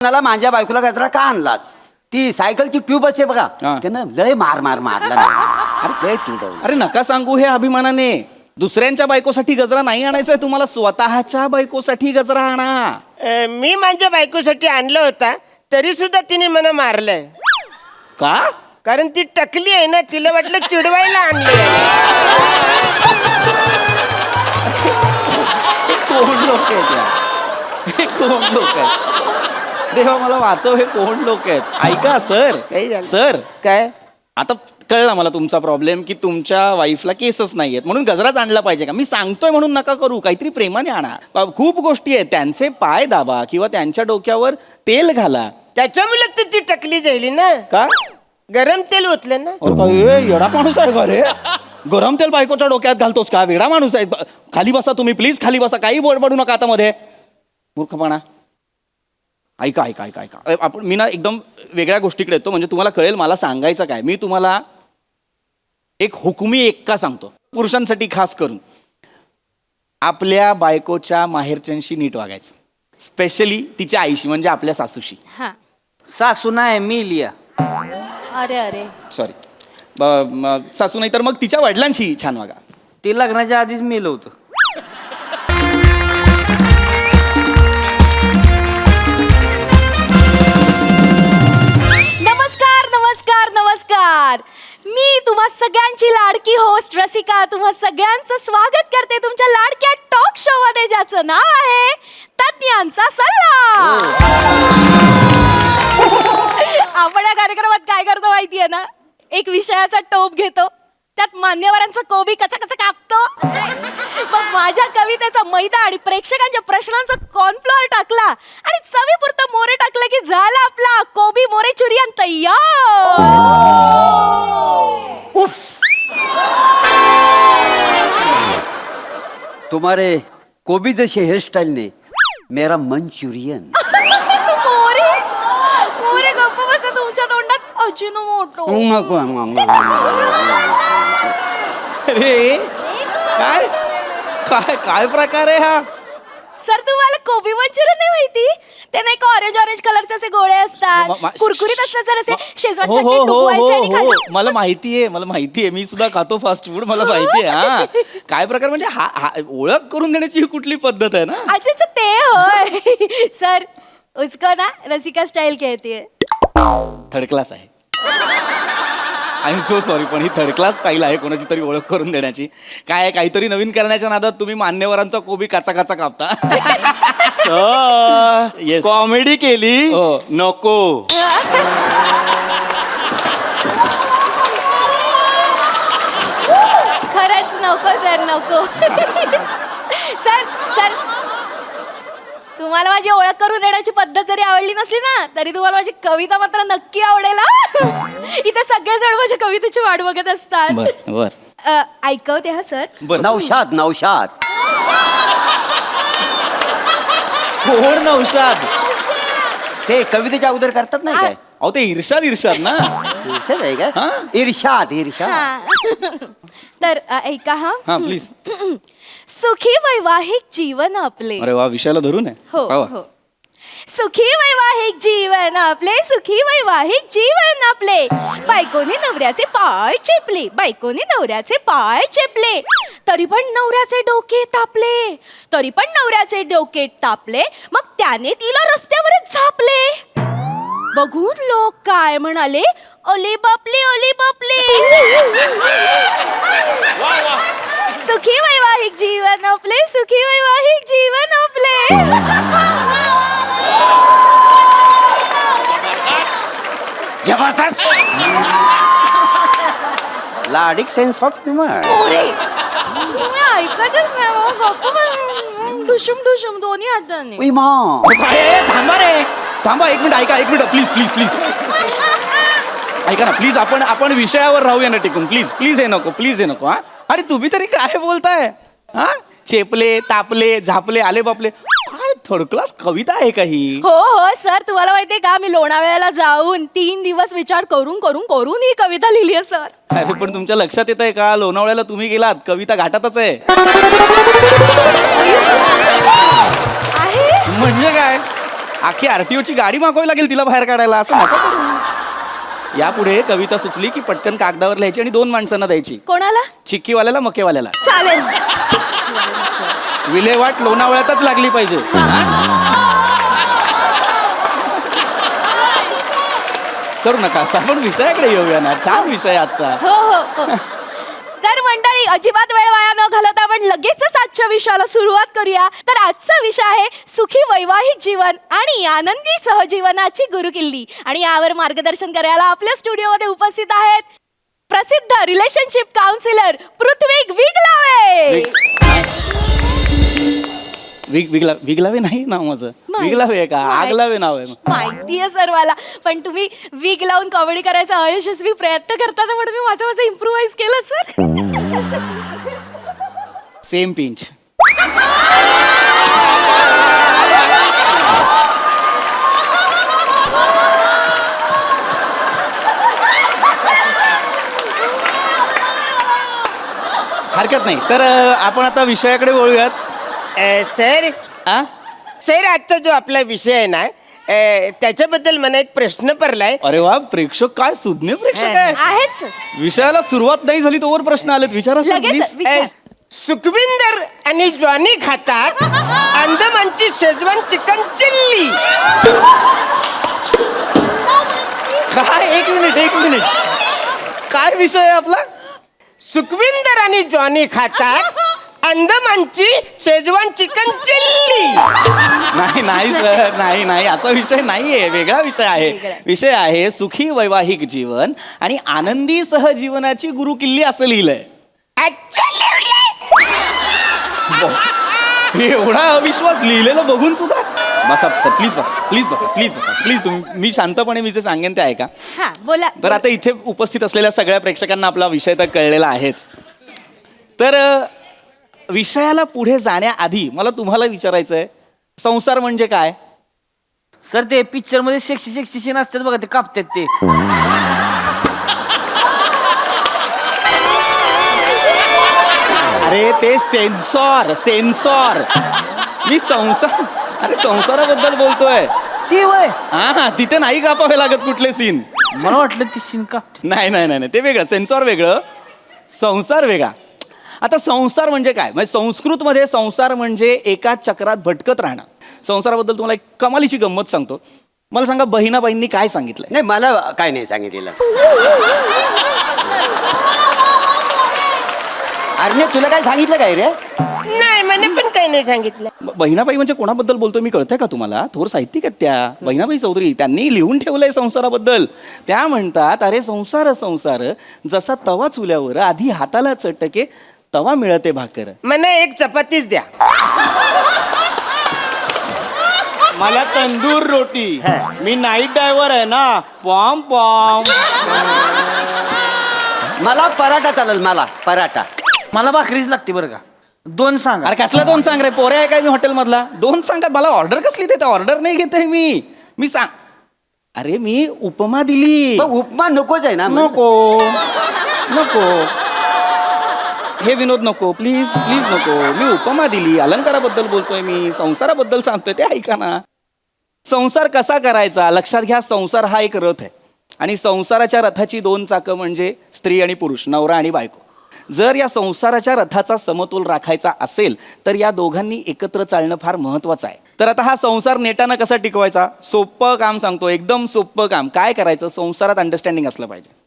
मला माझ्या बायकोला गजरा का आणलात? ती सायकलची ट्यूब असते बघा, त्यानं लय मारला अरे लय तुडवलं. अरे नका सांगू हे अभिमानाने. दुसऱ्यांच्या बायकोसाठी गजरा नाही आणायचंय तुम्हाला, स्वतःच्या बायकोसाठी गजरा आणा. मी माझ्या बायकोसाठी आणलं होता तरी सुद्धा तिने मला मारलंय. का? कारण ती टकली आहे ना, तिला वाटलं चिडवायला आणलं. कोण लोक आहेत यार? हे कोण लोक आहेत? देवा मला वाचव, हे कोण लोक आहेत? ऐका सर, काही झालं? सर काय? आता कळलं मला तुमचा प्रॉब्लेम की तुमच्या वाईफला केसच नाहीयेत म्हणून गजराच आणला पाहिजे का? मी सांगतोय म्हणून नका करू, काहीतरी प्रेमाने आणा. खूप गोष्टी आहेत, त्यांचे पाय दाबा किंवा त्यांच्या डोक्यावर तेल घाला. त्याच्यामुळे तर ती टकली जाईल ना. का? गरम तेल ओतलं ना. और काय येडा माणूस आहे का रे? गरम तेल बायकोच्या डोक्यात घालतोस का? वेडा माणूस आहे. खाली बसा तुम्ही प्लीज, खाली बसा. काही बडबडू नका आता मध्ये. मूर्खपणा. ऐका ऐका ऐका ऐका आपण मी ना एकदम वेगळ्या गोष्टीकडे येतो म्हणजे तुम्हाला कळेल मला सांगायचं काय. मी तुम्हाला एक हुकुमी एक्का सांगतो पुरुषांसाठी खास करून. आपल्या बायकोच्या माहेरच्यांशी नीट वागायचं, स्पेशली तिच्या आईशी म्हणजे आपल्या सासूशी. हा. सासू नाही मी लिया. अरे अरे सॉरी, सासू नाही तर मग तिच्या वडिलांशी छान वागा. ते लग्नाच्या आधीच मेलं होतं. नमस्कार नमस्कार नमस्कार. मी तुम्हा सगळ्यांची लाडकी होस्ट रसिका तुम्हा सगळ्यांचं स्वागत करते तुमच्या लाडक्या टॉक शो मध्ये, ज्याचं नाव आहे तज्ञांचा सल्ला. आपण या कार्यक्रमात काय करतो माहितीये ना? एक विषयाचा टोप घेतो, त्यात मान्यवरांचा कोबी कचा कचा कापतो, मग माझ्या कवितेचा मैदा आणि प्रेक्षकांच्या प्रश्नांचा कॉर्नफ्लोअर टाकला आणि चवीपुरतं मोरे टाकलं की झाला आपला कोबी मोरे चुरियन तयार. तुम्हारे कोबी जैसे हेयरस्टाइल ने मेरा मंचुरियन. मोरे मोरे गप्प बसा, तुमच्या तोंडात अजिनोमोटो. अरे काय काय काय प्रकार आहे हा? सर तुम्हाला कोबी मंचुरियन नाही माहिती? ते नाही का ऑरेंज ऑरेंज कलरचे असे गोळे असतात, कुरकुरीत असतात, जर असे शेजवान हो हो चटणी हो डुबवायचे आणि हो हो खायचं. मला माहितीये मी सुद्धा खातो फास्ट फूड, मला माहितीये. हा काय प्रकार म्हणजे हा ओळख करून देण्याची ही कुठली पद्धत आहे ना? अच्छा अच्छा ते होय. सर उसको ना रसिका स्टाइल कहती है. थर्ड क्लास आहे. आय एम सो सॉरी, पण ही थर्ड क्लास स्टाईल आहे कोणाची तरी ओळख करून देण्याची. काय काहीतरी नवीन करण्याच्या नादात तुम्ही मान्यवरांचा कोबी काचा काचा कापता. Yes. कॉमेडी केली हो. नको. खरंच नको सर नको. सर सर तुम्हाला माझी ओळख करून देण्याची पद्धत जरी आवडली नसली ना तरी तुम्हाला माझी कविता मात्र नक्की आवडेल. इथे सगळेजण माझ्या कवितेची वाट बघत असतात. बर बर ऐकवते हा सर. बर. नौशाद नौशाद. कोण नौशाद? ते कवितेच्या अगोदर करतात नाही काय? अहो ते इर्षाद ना. इर्षाद आहे का? हा? इर्षाद इर्षाद. हा. तर ऐका हा. हा प्लीज. सुखी वैवाहिक जीवन आपले. अरे वा, विषयाला धरून आहे. हो वा वा. हो. सुखी वैवाहिक जीवन आपले, सुखी वैवाहिक जीवन आपले. बायकोने नवऱ्याचे पाय चेपले, बायकोने नवऱ्याचे पाय चेपले, तरी पण नवऱ्याचे डोके तापले, तरी पण नवऱ्याचे डोके तापले. मग त्याने तिला रस्त्यावरच झापले. बघून लोक काय म्हणाले, ओली बापले ओली बापले. सुखी वैवाहिक जीवन आपले, सुखी वैवाहिक जीवन आपले. जबरदस्त. लाडिक सेन्स ऑफ ह्युमर. मोरे तुम्ही ऐकतच नाही मग गप्प बस. डुशुम डुशुम दोन्ही हाताने. थांबा रे, थांबा एक मिनिट. ऐका एक मिनिट प्लीज प्लीज प्लीज. ऐका ना प्लीज, आपण विषयावर राहूया ना टिकून. प्लीज प्लीज हे नको, प्लीज हे नको. हा अरे तुम्ही तरी काय बोलताय? हा चेपले तापले झापले आले बापले, काय थर्ड क्लास कविता आहे का ही? हो हो सर, तुम्हाला माहितीये का मी लोणावळ्याला जाऊन 3 दिवस विचार करून करून करून ही कविता लिहिली आहे सर. अरे पण तुमच्या लक्षात येत आहे का, लोणावळ्याला तुम्ही गेलात, कविता घाटातच आहे. आहे म्हणजे काय? अख्खी आरटीओची गाडी मागवावी लागेल तिला बाहेर काढायला, असं नका करू. यापुढे कविता सुचली की पटकन कागदावर लिहायची आणि 2 माणसांना द्यायची, कोणाला? चिक्कीवाल्याला मकेवाल्याला. चालेल. विल्हेवाट लोणावळ्यातच लागली पाहिजे. करू नका असं, आपण विषयाकडे येऊया ना. छान विषय आजचा. हो हो हो. तर मंडळी, अजिबात वेळ वाया न घालवता आपण लगेचच आजच्या विषयाला सुरुवात करूया. तर आजचा विषय आहे सुखी वैवाहिक जीवन आणि आनंदी सहजीवनाची गुरुकिल्ली. आणि यावर मार्गदर्शन करायला आपल्या स्टुडिओमध्ये उपस्थित आहेत प्रसिद्ध रिलेशनशिप काउन्सिलर पृथ्वी विगलावे. विगलावे नाही नाव माझं. विगलावे आहे का? आगलावे नाव आहे. माहितीये सर मला, पण तुम्ही विग लावून कॉमेडी करायचा अयशस्वी प्रयत्न करता ना, म्हणून मी माझं इम्प्रुव्हाइज केलं सर. Same pinch. हरकत नाही. तर आपण आता विषयाकडे वळूयात. सर आ? सर, आजचा जो आपला विषय आहे ना, त्याच्याबद्दल मला एक प्रश्न पडलाय. अरे वा, प्रेक्षक काय सुज्ञ प्रेक्षक आहे. आहेत सर. विषयाला सुरुवात नाही झाली तोवर प्रश्न आलेत. विचारा सर, लगेच please. विचार. सुखविंदर आणि ज्वानी खातात अंदमानची शेजवान चिकन चिल्ली. काय? एक मिनिट. काय विषय आहे आपला? सुखविंदर आणि ज्वानी खातात अंदमानची शेजवान चिकन चिल्ली. नाही सर, नाही असा विषय नाहीये. वेगळा विषय आहे. वेगळा. विषय आहे सुखी वैवाहिक जीवन आणि आनंदी सहजीवनाची गुरुकिल्ली असं लिहिलंय. अच्छा लिहिलंय. एवढा अविश्वास लिहिलेलं बघून सुद्धा. बसा सर, प्लीज तुम्ही, मी शांतपणे मी जे सांगेन ते ऐका. हा, बोला. तर आता इथे उपस्थित असलेल्या सगळ्या प्रेक्षकांना आपला विषय तर कळलेला आहेच. तर विषयाला पुढे जाण्याआधी मला तुम्हाला विचारायचं आहे, संसार म्हणजे काय? सर ते पिक्चर मध्ये सेक्सी सीन असतात बघा, ते कापतात ते. अरे ते सेन्सॉर. मी संसाराबद्दल बोलतोय. ती वय हा, तिथे नाही कापावे लागत कुठले सीन. मला वाटलं ती सीन कापते. नाही, ते वेगळं. सेन्सॉर वेगळं, संसार वेगळा. आता संसार म्हणजे काय? म्हणजे संस्कृतमध्ये संसार म्हणजे एका चक्रात भटकत राहणं. संसाराबद्दल तुम्हाला एक कमालीची गंमत सांगतो. मला सांगा, बहिणाबाईंनी काय सांगितलंय? नाही, मला काय नाही सांगितलेलं. अरे नाही, तुला काय सांगितलं काय रे? नाही, मला पण काही नाही सांगितलं. बहिणाबाई म्हणजे कोणाबद्दल बोलतोय मी कळतंय का तुम्हाला? थोर साहित्यिक आहेत त्या बहिणाबाई चौधरी. त्यांनी लिहून ठेवलंय संसाराबद्दल. त्या म्हणतात, अरे संसार जसा तवा चुल्यावर आधी हाताला चटके तवा मिळते भाकर. मला एक चपातीच द्या. मला तंदूर रोटी. मी नाईट ड्रायव्हर आहे ना. पॉम पॉम. मला पराठा चालेल, मला पराठा. मला भाकरीच लागते बरं का. 2 सांगा. अरे कसला 2 सांग रे? पोरे आहे काय मी हॉटेल मधला? 2 सांगा. मला ऑर्डर कसली देते? ऑर्डर नाही घेते मी सांग. अरे मी उपमा दिली. पण उपमा नकोच आहे ना. नको हे विनोद नको, प्लीज नको. मी उपमा दिली. अलंकाराबद्दल बोलतोय मी, संसाराबद्दल सांगतोय, ते ऐका ना. संसार कसा करायचा लक्षात घ्या. संसार हा एक रथ आहे आणि संसाराच्या रथाची 2 चाकं म्हणजे स्त्री आणि पुरुष, नवरा आणि बायको. जर या संसाराच्या रथाचा समतोल राखायचा असेल तर या दोघांनी एकत्र चालणं फार महत्वाचं आहे. तर आता हा संसार नेटानं कसा टिकवायचा? सोपं काम सांगतो, एकदम सोपं काम. काय करायचं? संसारात अंडरस्टँडिंग असलं पाहिजे.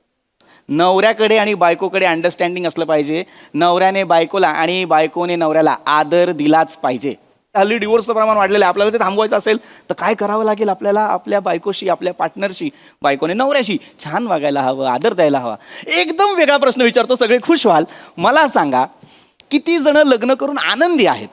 नवऱ्याकडे आणि बायकोकडे अंडरस्टँडिंग असलं पाहिजे. नवऱ्याने बायकोला आणि बायकोने नवऱ्याला आदर दिलाच पाहिजे. हल्ली डिवोर्सचं प्रमाण वाढलेलं आहे. आपल्याला ते थांबवायचं असेल तर काय करावं लागेल? आपल्याला आपल्या बायकोशी, आपल्या पार्टनरशी, बायकोने नवऱ्याशी छान वागायला हवं, आदर द्यायला हवा. एकदम वेगळा प्रश्न विचारतो, सगळे खुश व्हाल. मला सांगा, किती जण लग्न करून आनंदी आहेत?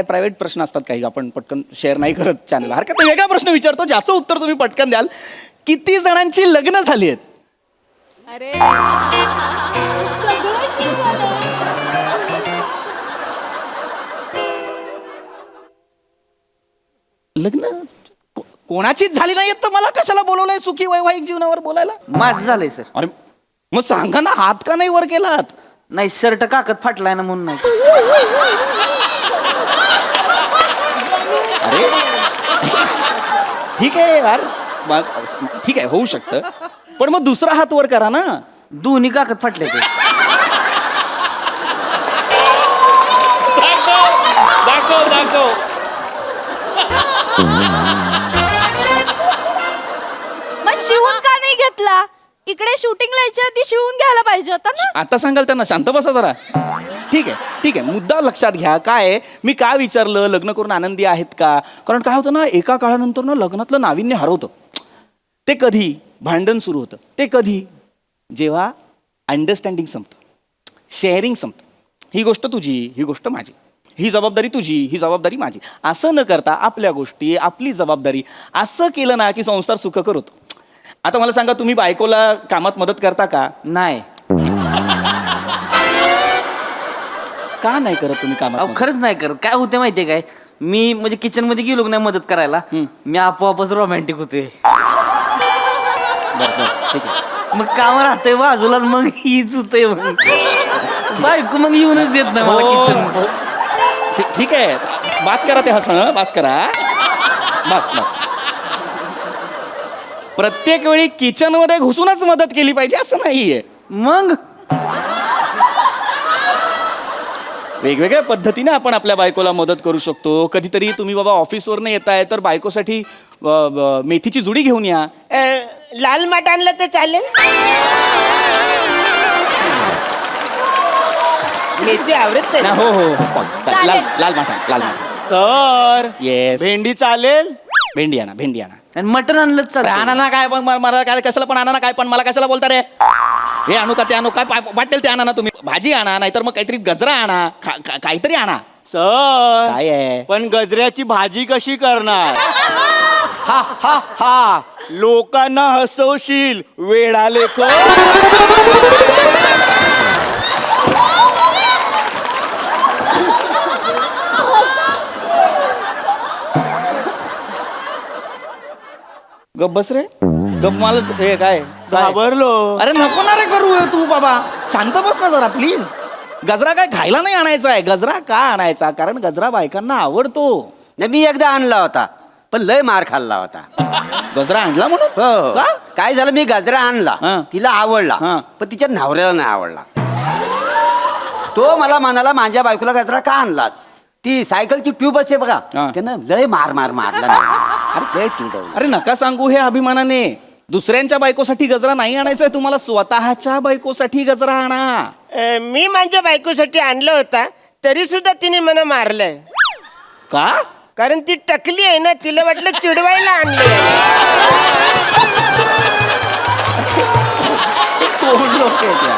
प्रायव्हेट प्रश्न असतात काही, आपण पटकन शेअर नाही करत चॅनल. हरकत नाही, वेगळा प्रश्न विचारतो ज्याचं उत्तर तुम्ही पटकन द्याल. किती जणांची लग्न झाली आहेत? अरे लग्न कोणाचीच झाली नाही तर मला कशाला बोलवलंय सुखी वैवाहिक जीवनावर बोलायला? माझं झालंय सर. अरे मग सांगा ना, हात का नाही वर केलात? नाही शर्ट काकत फाटलाय ना म्हणून नाही. अरे ठीक आहे यार, ठीक आहे, होऊ शकतं, पण मग दुसरा हात वर करा ना. दोन्ही काकत फाटले ते. दाखव. मग शिवून का नाही घेतला? इकडे शूटिंग लायच्या आधी शिवून घ्यायला पाहिजे होता ना. आता सांगाल त्यांना शांत बसा जरा. ठीक आहे, मुद्दा लक्षात घ्या. काय आहे, मी का विचारलं लग्न करून आनंदी आहेत का? कारण काय होतं ना, एका काळानंतर ना लग्नातलं नाविन्य हरवतं. ते कधी भांडण सुरू होतं, ते कधी जेव्हा अंडरस्टँडिंग संपतं, शेअरिंग संपतं. ही गोष्ट तुझी, ही गोष्ट माझी, ही जबाबदारी तुझी, ही जबाबदारी माझी, असं न करता आपल्या गोष्टी, आपली जबाबदारी असं केलं ना की संसार सुखकर होतो. आता मला सांगा, तुम्ही बायकोला कामात मदत करता का? नाही. का नाही करत तुम्ही कामात अहो मदत? खरंच नाही करत. काय होते माहितीये काय, मी म्हणजे किचन मध्ये गेलो की नाही मदत करायला, मी आपोआपच रोमॅन्टिक होतोय. बरं, ठीक आहे. मग काम राहतंय बाजूला, मग हीच होतंय. मग बायको मग येऊनच देत नाही मला हो, किचन. हो. ठीक आहे, बास करा ते हसणं, बास करा, बस. प्रत्येक वेळी किचन मध्ये घुसूनच मदत केली पाहिजे असं नाहीये. मग वेगवेगळ्या पद्धतीने आपण आपल्या बायकोला मदत करू शकतो. कधीतरी तुम्ही बाबा ऑफिसवरनं येताय तर बायकोसाठी मेथीची जुडी घेऊन या. लाल माठ आणलं तर चालेल? मेथी आवडत ना, नाही. हो, चालेल. लाल माठा. सर येस, भेंडी चालेल? भेंडी आणा. आणि मटण आणलंच अरे चालतं. आणा ना, काय पण मला काय कशाला पण आणा ना, काय पण मला कशाला बोलता रे? हे आणू का ते आणू, काय वाटेल ते आणा ना तुम्ही. भाजी आणा, नाहीतर मग काहीतरी गजरा आणा, काहीतरी आणा. सर काय आहे? पण गजऱ्याची भाजी कशी करणार? हा लोकांना हसवशील वेडा लेख. गप बस रे, गप. मला हे काय घाबरलो. अरे नको ना रे करू तू बाबा, शांत बस ना जरा प्लीज. गजरा काय खायला नाही आणायचा आहे. गजरा का आणायचा? कारण गजरा बायकांना आवडतो. नाही, मी एकदा आणला होता पण लय मार खाल्ला होता. गजरा आणला म्हणून? हो. का? काय झालं, मी गजरा आणला, हा. तिला आवडला, हा. पण तिच्या नवऱ्याला नाही आवडला. तो मला म्हणाला, माझ्या बायकोला गजरा का आणलास? ती सायकलची ट्यूब असते बघा, हा. त्यानं लय मारला नाही. अरे लय तुडवलं. अरे नका सांगू हे अभिमानाने. दुसऱ्यांच्या बायकोसाठी गजरा नाही आणायचा, तुम्हाला स्वतःच्या बायकोसाठी गजरा आणा. मी माझ्या बायकोसाठी आणलं होता तरी सुद्धा तिने मला मारलंय. का? कारण ती टकली आहे ना, तिला वाटलं चिडवायला आणलं. कोण लोक आहेत या?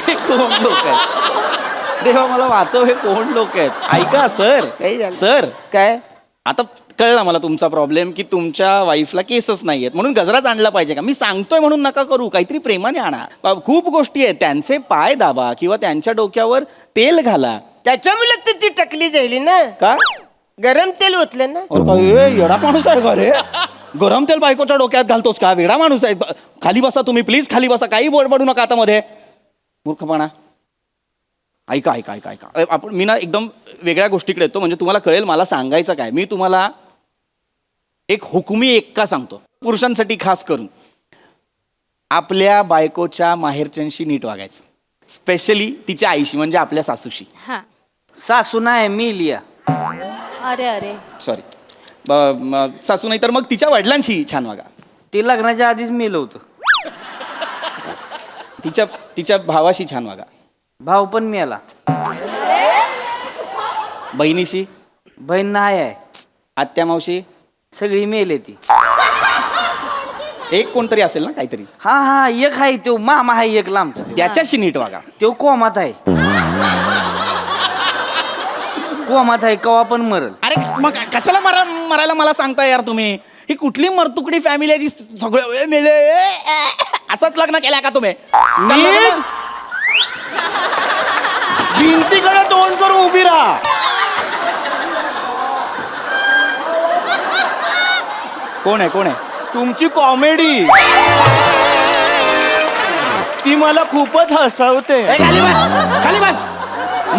हे कोण लोक आहेत? देवा मला वाचव, हे कोण लोक आहेत? ऐका काही झालं? सर, काय? आता कळला मला तुमचा प्रॉब्लेम, की तुमच्या वाईफला केसच नाहीयेत म्हणून गजराच आणला पाहिजे का? मी सांगतोय म्हणून नका करू, काहीतरी प्रेमाने आणा. खूप गोष्टी आहेत, त्यांचे पाय दाबा किंवा त्यांच्या डोक्यावर तेल घाला. त्याच्यामुळे तर ती टकली झाली ना. का? गरम तेल ओतलं ना. अरे काय येडा माणूस आहे का रे? गरम तेल बायकोच्या डोक्यात घालतोस का? वेडा माणूस आहे. खाली बसा तुम्ही प्लीज, खाली बसा. काही बडबडू नका आता मध्ये. मूर्खपणा. ऐका. आपण मी ना एकदम वेगळ्या गोष्टीकडे येतो, म्हणजे तुम्हाला कळेल मला सांगायचं काय. मी तुम्हाला एक हुकुमी एक्का सांगतो, पुरुषांसाठी खास करून. आपल्या बायकोच्या माहेरच्यांशी नीट वागायचं, स्पेशली तिच्या आईशी म्हणजे आपल्या सासूशी. हा. सासू नाही मी लिया. अरे सॉरी, सासू नाही तर मग तिच्या वडिलांशी छान वागा. ते लग्नाच्या आधीच मेलं होतं. तिच्या भावाशी छान वागा. भाऊ पण मेला. बहिणीशी, बहीण नाही आहे. आत्या मावशी, सगळी मेले ती. एक कोणतरी असेल ना काहीतरी, हा एक आहे तो मामा आहे एक लांबचा. त्याच्याशी नीट वागा. तो कोमात आहे. कोमात आहे, कवा पण मरल. अरे मग कशाला मरायला मला सांगता यार तुम्ही? ही कुठली मरतुकडी फॅमिली आहे जी सगळं वेळ मेले असंच लग्न केलं का तुम्ही? भिंतीकडे तोंड करून उभी राहा. कोण आहे तुमची कॉमेडी ती मला खूपच हसवते. ए, खाली बस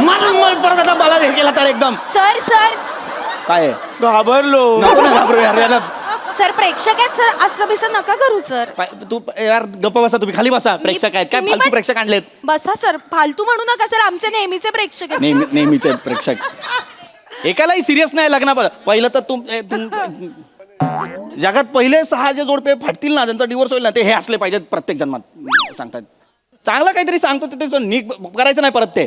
मारून मग परत आता मला हे केला तर एकदम सर सर काय आहे? घाबरलो. नको ना घाबरू यार याला. सर प्रेक्षक आहेत सर, असं बिसं नका करू सर. तू यार गप्प बसा तुम्ही, खाली बसा. प्रेक्षक आहेत काय तुम्ही फालतू पण- प्रेक्षक आणलेत? बसा सर, फालतू म्हणू नका सर, आमचे नेहमीचे प्रेक्षक आहेत. नेहमीचे प्रेक्षक एकालाही सिरियस नाही लग्ना पहिलं तर जगात पहिले 6 जे जोडपे फाटतील ना, त्यांचा डिवोर्स होईल ना, ते हे असले पाहिजेत प्रत्येक जन्मात सांगतात. चांगलं काहीतरी सांगतो ते नीट करायचं नाही परत ते.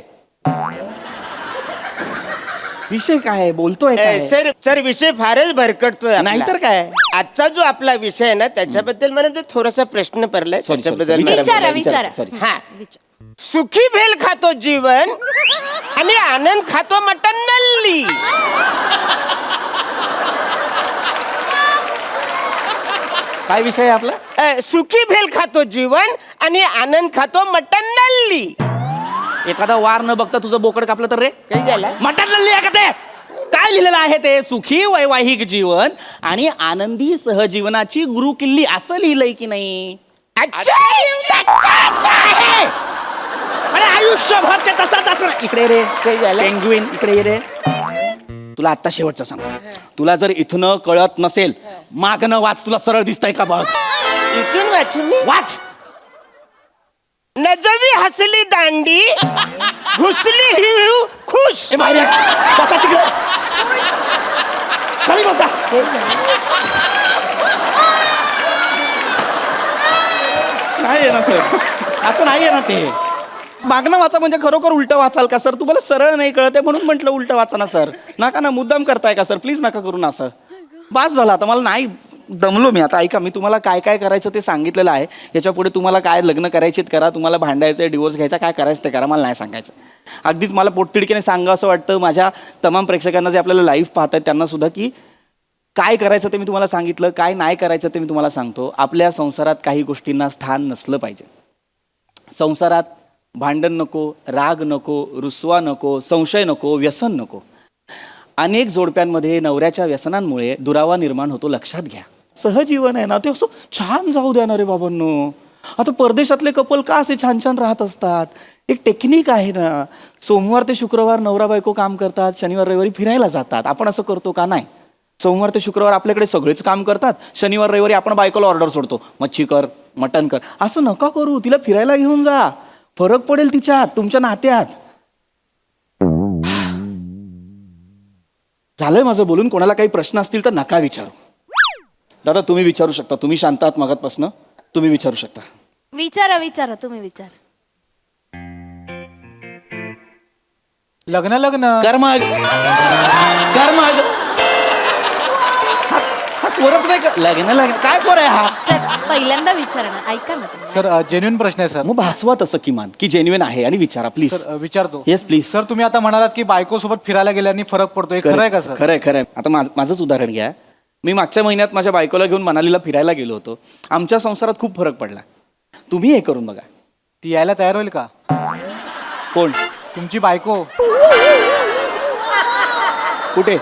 विषय काय आहे? बोलतोय काय? सर सर विषय फारच भरकटतोय आपला. नाहीतर काय? आजचा जो आपला विषय आहे ना त्याच्याबद्दल मला जो थोडासा प्रश्न पडलाय Sorry, त्याच्याबद्दल sorry. मला विचारा. बोलायचं. Sorry. हा सुखी भेल खातो जीवन आणि आनंद खातो मटन नल्ली. काय विषय आहे आपला? सुखी भेल खातो जीवन आणि आनंद खातो मटन नल्ली. एखादा वार न बघता तुझं बोकड कापलं तर रे काही झालं? मटण लढली आहे का ते? काय लिहिलेलं आहे ते? सुखी वैवाहिक जीवन आणि आनंदी सहजीवनाची गुरुकिल्ली असं लिहिलंय की नाही? अच्छा, अच्छा आहे. अरे आयुष्यभर ते तसाच असणार. इकडे रे काही झालं? पेंग्विन, इकडे ये रे. तुला आता शेवटचं सांगतो, तुला जर इथनं कळत नसेल मागणं वाच, तुला सरळ दिसतंय का बघ. इथून वाचून मी वाच. नजवी हसली दांडी घुसली हिळू खुश. ए बाहेर ये. बसा तिकडे, खाली बसा. नाही आहे ना सर, असं नाही आहे ना ते. मागणं वाचा म्हणजे खरोखर उलटं वाचाल का सर? तुम्हाला सरळ नाही कळत आहे म्हणून म्हटलं उलटं वाचा ना सर. नका ना, मुद्दाम करताय का सर? प्लीज नका करू ना असं. बास झालं आता, मला नाही दमलो मी आता. ऐका, मी तुम्हाला काय काय करायचं ते सांगितलेलं आहे. याच्या पुढे तुम्हाला काय लग्न करायचेत करा, तुम्हाला भांडायचं, डिवोर्स घ्यायचा, काय करायचं ते करा, मला नाही सांगायचं. अगदीच मला पोटतिडकीने सांगा असं वाटतं माझ्या तमाम प्रेक्षकांना जे आपल्याला लाईव्ह पाहतात त्यांना सुद्धा, की काय करायचं ते मी तुम्हाला सांगितलं, काय नाही करायचं ते मी तुम्हाला सांगतो. आपल्या संसारात काही गोष्टींना स्थान नसलं पाहिजे. संसारात भांडण नको, राग नको, रुसवा नको, संशय नको, व्यसन नको. अनेक जोडप्यांमध्ये नवऱ्याच्या व्यसनांमुळे दुरावा निर्माण होतो, लक्षात घ्या. सहजीवन आहे ना ते असं छान जाऊ द्या ना रे बाबांनो. आता परदेशातले कपल का असे छान छान राहत असतात? एक टेक्निक आहे ना. सोमवार ते शुक्रवार नवरा बायको काम करतात, शनिवार रविवारी फिरायला जातात. आपण असं करतो का? नाही. सोमवार ते शुक्रवार आपल्याकडे सगळेच काम करतात, शनिवार रविवारी आपण बायकोला ऑर्डर सोडतो, मच्छी कर, मटण कर. असं नका करू. तिला फिरायला घेऊन जा, फरक पडेल तिच्यात, तुमच्या नात्यात. झालंय माझं बोलून. कोणाला काही प्रश्न असतील तर नका विचारू. दादा तुम्ही विचारू शकता, तुम्ही शांत आहात मगातपासनं, तुम्ही विचारू शकता. विचारा तुम्ही विचारा. लग्न कर्माग कर्माग हा स्वरच नाही का? लग्न काय स्वर आहे हा? सर पहिल्यांदा विचारा ना, ऐका ना तुम्ही. सर जेन्युइन प्रश्न आहे सर. मग भासवा तसं किमान की जेन्युइन आहे आणि विचारा प्लीज. सर विचारतो. Yes please. सर तुम्ही आता म्हणालात की बायको सोबत फिरायला गेल्याने फरक पडतो, हे खरं आहे का सर? खरंय खरंय. आता माझंच उदाहरण घ्या. मी मागच्या महिन्यात माझ्या बायकोला घेऊन मनालीला फिरायला गेलो होतो. आमच्या संसारात खूप फरक पडला. तुम्ही हे करून बघा. ती यायला तयार होईल का? कोण? तुमची बायको कुठे?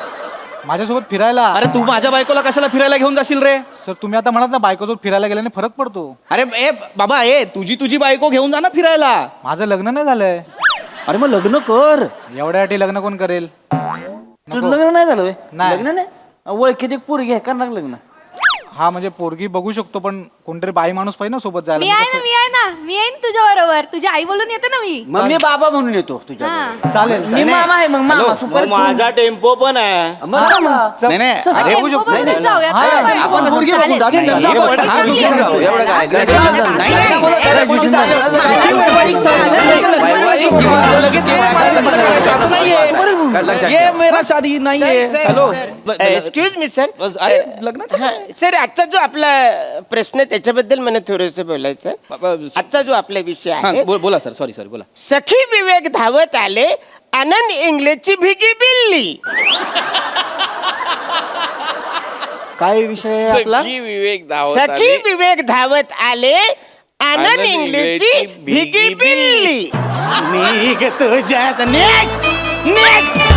माझ्यासोबत फिरायला. अरे तू माझ्या बायकोला कशाला फिरायला घेऊन जाशील रे? सर तुम्ही आता म्हणात ना बायकोसोबत फिरायला गेल्याने फरक पडतो. अरे ए बाबा, तुझी बायको घेऊन जा ना फिरायला. माझं लग्न नाही झालंय. अरे मग लग्न कर. एवढ्यासाठी लग्न कोण करेल? तुझं लग्न नाही झालं व्हय? नाही. लग्न नाही? ओळखीत एक पोरगी आहे, करणार लग्न. हा म्हणजे पोरगी बघू शकतो, पण कोणतरी बाई माणूस पाहिजे ना सोबत जायला. मी येईन तुझ्या बरोबर. तुझी आई बोलून येते ना मी. मग मी बाबा म्हणून येतो तुझ्या हा. चालेल. मी मामा आहे, मग मामा सुपर. माझा टेम्पो पण आहे. नाही नाही अरे टेम्पो बघूनच जाऊयात हा, ना आपण. आपण पोरगी बघू, चालेल. दादी, नाही, लग्न पण आपण हा विषय करूया. नको. एवढं काय? असं नाहीये. ये मेरा शादी नाहीये. Hello excuse me sir. अरे लग्नाचं सर आजचा जो आपला प्रश्न आहे त्याच्याबद्दल मला थोडस बोलायचं. आजचा जो आपला विषय हा आहे, बोला सर. सॉरी बोला. सखी विवेक धावत आले, आनंद इंग्लिशची भिगी बिल्ली. काय विषय आहे आपला? सखी विवेक धावत आले, आनंद इंग्लिशची भिगी बिल्ली. निघ तुझ्यात निघ.